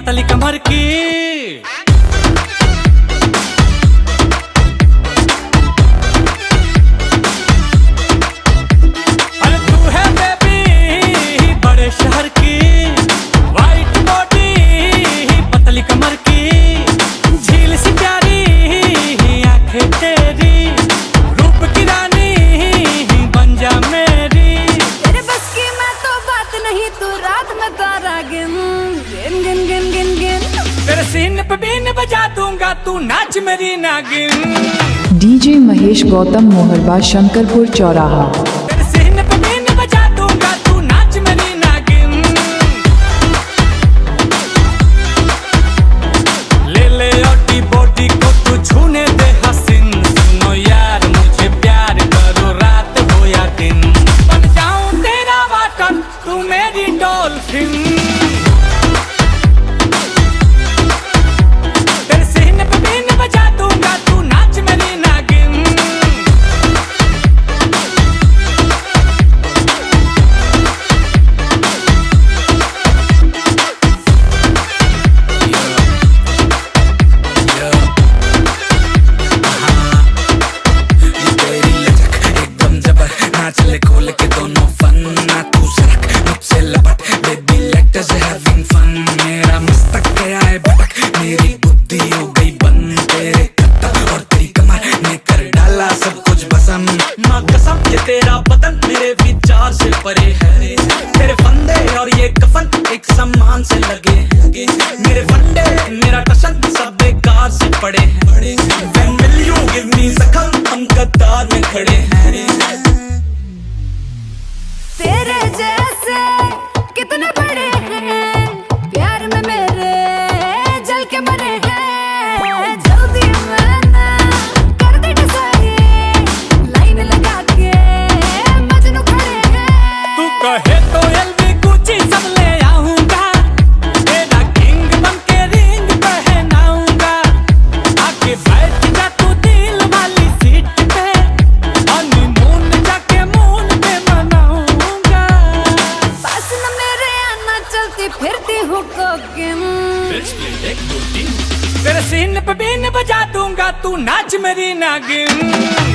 पतली कमर की। अरे तू है बेबी बड़े शहर की, वाइट बॉडी पतली कमर की, झील सी प्यारी आंखें तेरी, रूप की रानी बन जा मेरी। तेरे बस की मैं तो बात नहीं, तू रात में तारा गिन गिन गिन गिन गिन गिन। तेरे सीने पे बीन बजा दूंगा, तू नाच मेरी नागिन। डीजे महेश गौतम मोहरबा शंकरपुर चौराहा। तेरे सीने पे बीन बजा दूंगा, तू नाच मेरी नागिन। ले ले ओटी बॉडी को तू छूने दे हसीन, सुनो यार मुझे प्यार करो रात हो या दिन, बन जाऊं तेरा वाटन तू मेरी डॉल्फिन। चले खोल के दोनों फन, ना तू सरक मुझसे लपट, baby let us having fun. मेरा मस्तक गया है भटक, मेरी बुद्धि हो गई बंद, तेरे कत्ता और तेरी कमर ने कर डाला सब कुछ भस्म। माँ कसम ये तेरा बदन मेरे विचार से परे है, तेरे फंदे और ये कफन एक सम्मान से लगे हैं। मेरे फंडे मेरा टशन सब बेकार से पड़े हैं। When will you give me जख्म, हम कतार में खड़े हैं। तेरे जैसे कितने बड़े हैं, प्यार में मेरे जल के मरे हैं। जल्दी मैंने कर दी डिसाइड, लाइन लगा के मजनू खड़े हैं। तू कहे तो एलवी गुची सब ले आऊंगा, तेरा किंग बन के रिंग पहनाऊंगा। आके बैठ जा तू दिल वाली सीट पे, हनीमून जाके मून पे मनाऊंगा। पास न मेरे आना, चलती फिरती हूँ कोकिन। तेरे सीने पे बीन बजा दूंगा, तू नाच मेरी नागिन।